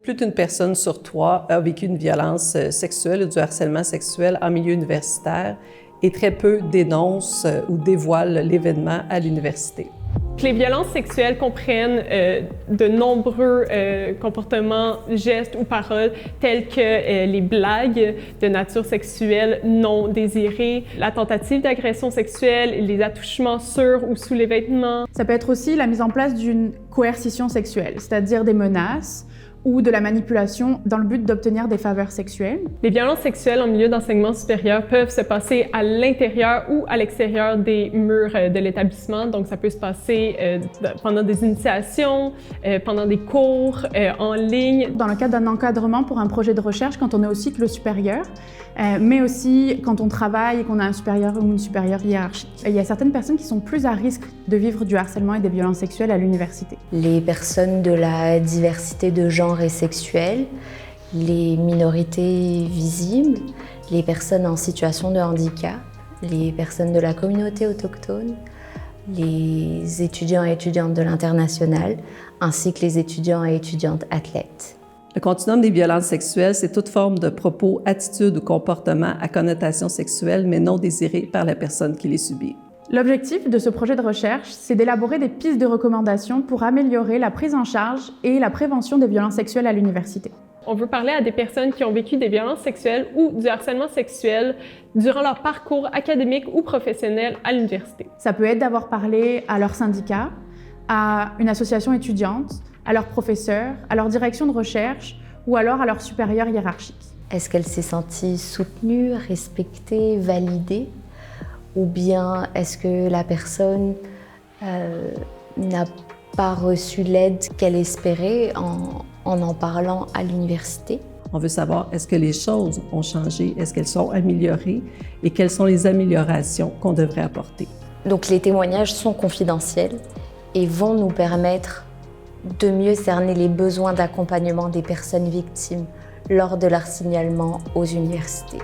Plus d'une personne sur 3 a vécu une violence sexuelle ou du harcèlement sexuel en milieu universitaire et très peu dénoncent ou dévoilent l'événement à l'université. Les violences sexuelles comprennent de nombreux comportements, gestes ou paroles tels que les blagues de nature sexuelle non désirées, la tentative d'agression sexuelle, les attouchements sur ou sous les vêtements. Ça peut être aussi la mise en place d'une coercition sexuelle, c'est-à-dire des menaces ou de la manipulation dans le but d'obtenir des faveurs sexuelles. Les violences sexuelles en milieu d'enseignement supérieur peuvent se passer à l'intérieur ou à l'extérieur des murs de l'établissement. Donc, ça peut se passer pendant des initiations, pendant des cours, en ligne. Dans le cadre d'un encadrement pour un projet de recherche, quand on est au cycle supérieur, mais aussi quand on travaille et qu'on a un supérieur ou une supérieure hiérarchique. Il y a certaines personnes qui sont plus à risque de vivre du harcèlement et des violences sexuelles à l'université. Les personnes de la diversité de genre et sexuelle, les minorités visibles, les personnes en situation de handicap, les personnes de la communauté autochtone, les étudiants et étudiantes de l'international, ainsi que les étudiants et étudiantes athlètes. Le continuum des violences sexuelles, c'est toute forme de propos, attitudes ou comportements à connotation sexuelle, mais non désirés par la personne qui les subit. L'objectif de ce projet de recherche, c'est d'élaborer des pistes de recommandations pour améliorer la prise en charge et la prévention des violences sexuelles à l'université. On veut parler à des personnes qui ont vécu des violences sexuelles ou du harcèlement sexuel durant leur parcours académique ou professionnel à l'université. Ça peut être d'avoir parlé à leur syndicat, à une association étudiante, à leurs professeurs, à leur direction de recherche ou alors à leur supérieur hiérarchique. Est-ce qu'elle s'est sentie soutenue, respectée, validée? Ou bien est-ce que la personne n'a pas reçu l'aide qu'elle espérait en parlant à l'université? On veut savoir, est-ce que les choses ont changé, est-ce qu'elles sont améliorées et quelles sont les améliorations qu'on devrait apporter. Donc les témoignages sont confidentiels et vont nous permettre de mieux cerner les besoins d'accompagnement des personnes victimes lors de leur signalement aux universités.